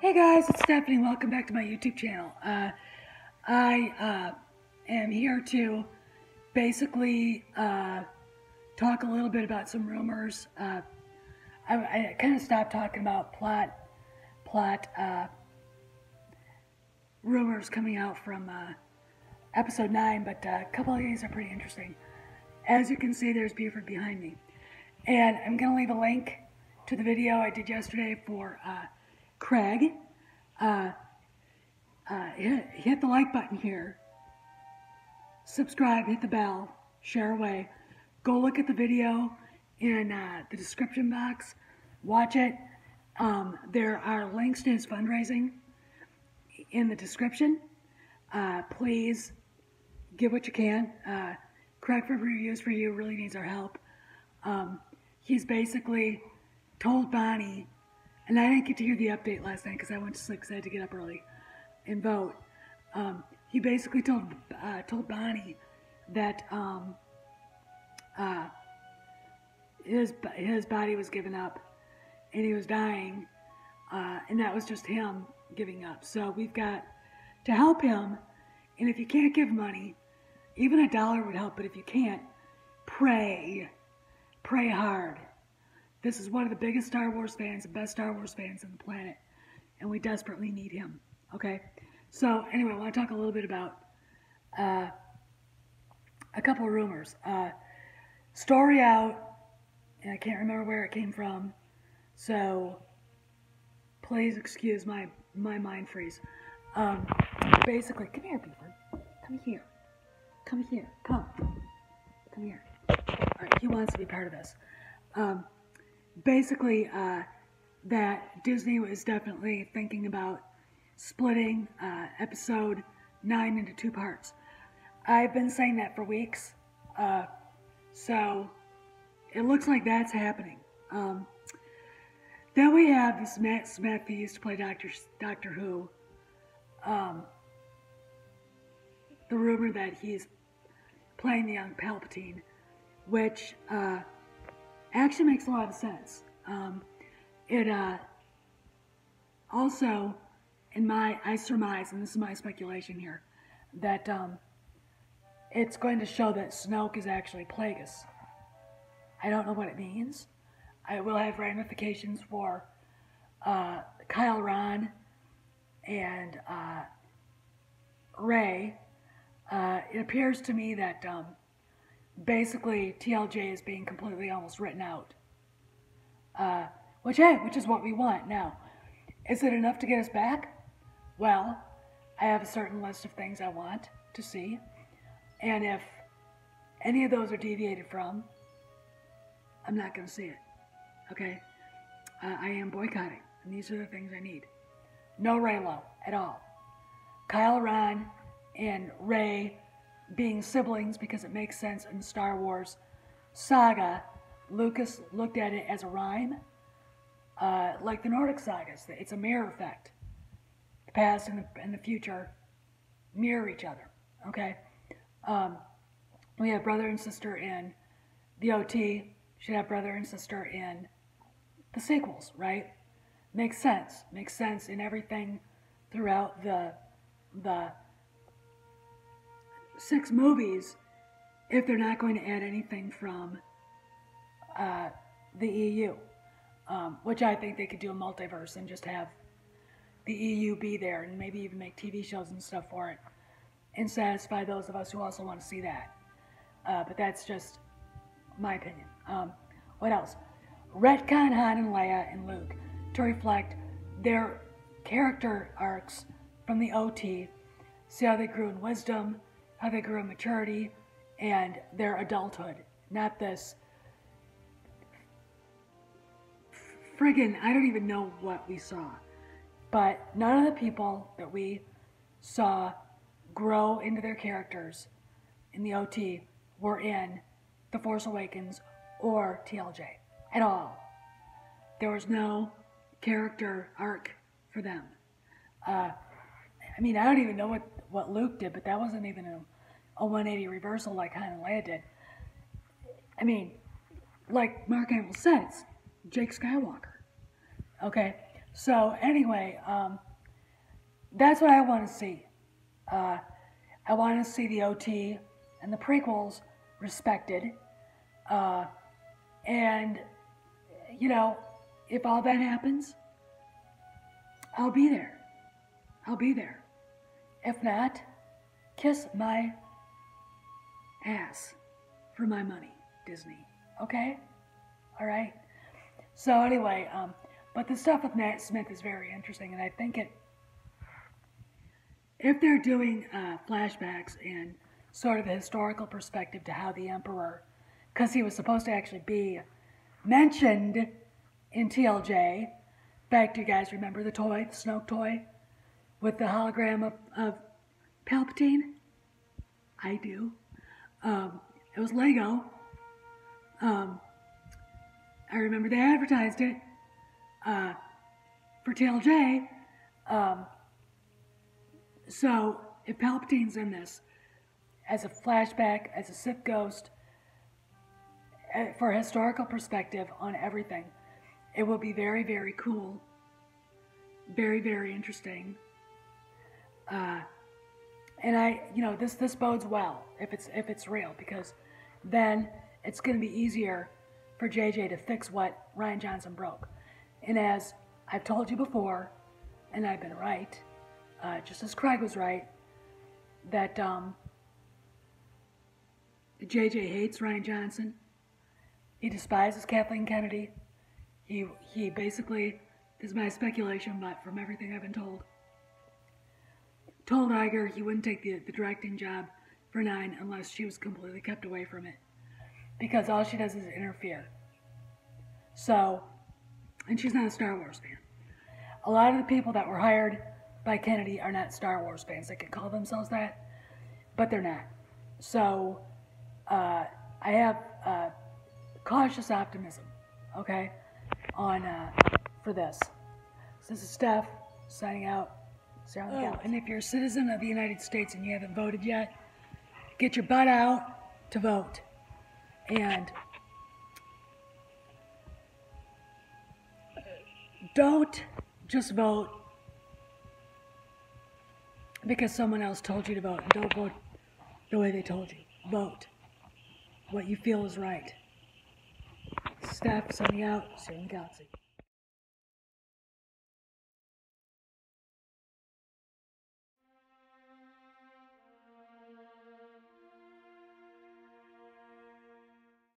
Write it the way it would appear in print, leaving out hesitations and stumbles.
Hey guys, it's Stephanie. Welcome back to my YouTube channel. I am here to basically talk a little bit about some rumors. I kind of stopped talking about plot rumors coming out from episode 9, but a couple of these are pretty interesting. As you can see, there's Buford behind me. And I'm going to leave a link to the video I did yesterday for Craig. Hit the like button here. Subscribe, hit the bell, share away. Go look at the video in the description box. Watch it. There are links to his fundraising in the description. Please give what you can. Craig for Reviews for You really needs our help. He's basically told Bonnie, and I didn't get to hear the update last night because I went to sleep because I had to get up early and vote. He basically told Bonnie that his body was giving up and he was dying, and that was just him giving up. So we've got to help him, and if you can't give money, even $1 would help, but if you can't, pray hard. This is one of the biggest Star Wars fans, the best Star Wars fans on the planet, and we desperately need him, okay? So, anyway, I want to talk a little bit about a couple of rumors. Story out, and I can't remember where it came from, so please excuse my mind freeze. Basically, come here, Buford. Come here. Come here. Come here. All right, he wants to be part of this. Basically, that Disney was definitely thinking about splitting episode 9 into 2 parts. I've been saying that for weeks, so it looks like that's happening. Then we have this Matt Smith, who used to play Doctor Who. The rumor that he's playing the young Palpatine, which actually makes a lot of sense. It also, I surmise, and this is my speculation here, that it's going to show that Snoke is actually Plagueis. I don't know what it means. It will have ramifications for Kyle Ron and Rey. It appears to me that basically TLJ is being completely almost written out, which is what we want. Now, is it enough to get us back? Well, I have a certain list of things I want to see, and if any of those are deviated from, I'm not going to see it, okay? I am boycotting, and these are the things I need. No Reylo at all. Kyle Ron and Rey being siblings because it makes sense in the Star Wars saga. Lucas looked at it as a rhyme, like the Nordic sagas. It's a mirror effect. The past and the future mirror each other, okay? We have brother and sister in the OT. Should have brother and sister in the sequels, right? Makes sense. Makes sense in everything throughout the 6 movies, if they're not going to add anything from the EU, which I think they could do a multiverse and just have the EU be there and maybe even make TV shows and stuff for it and satisfy those of us who also want to see that. But that's just my opinion. What else? Retcon Han and Leia and Luke to reflect their character arcs from the OT, see how they grew in wisdom, how they grew in maturity, and their adulthood. Not this friggin', I don't even know what we saw. But none of the people that we saw grow into their characters in the OT were in The Force Awakens or TLJ at all. There was no character arc for them. I mean, I don't even know what Luke did, but that wasn't even a 180 reversal like Han and Leia did. I mean, like Mark Hamill said, it's Jake Skywalker. Okay, So anyway, that's what I want to see. Uh, I want to see the OT and the prequels respected. Uh, and, you know, if all that happens, I'll be there. I'll be there. If not, kiss my ass for my money, Disney. Okay? All right? So anyway, but the stuff with Matt Smith is very interesting, and I think if they're doing flashbacks and sort of a historical perspective to how the Emperor, because he was supposed to actually be mentioned in TLJ. In fact, do you guys remember the toy, the Snoke toy, with the hologram of Palpatine? I do. It was Lego. I remember they advertised it for TLJ. So if Palpatine's in this as a flashback, as a Sith ghost, for a historical perspective on everything, it will be very, very cool, very, very interesting. And this bodes well if it's real, because then it's going to be easier for JJ to fix what Rian Johnson broke. And as I've told you before, and I've been right, just as Craig was right, that JJ hates Rian Johnson. He despises Kathleen Kennedy. He basically, this is my speculation, but from everything I've been told Iger he wouldn't take the directing job for 9 unless she was completely kept away from it, because all she does is interfere. So, and she's not a Star Wars fan. A lot of the people that were hired by Kennedy are not Star Wars fans. They could call themselves that, but they're not. So, I have cautious optimism, okay, on for this. So this is Steph signing out. And if you're a citizen of the United States and you haven't voted yet, get your butt out to vote. And don't just vote because someone else told you to vote. And don't vote the way they told you. Vote what you feel is right. Steph signing out. See you in the galaxy.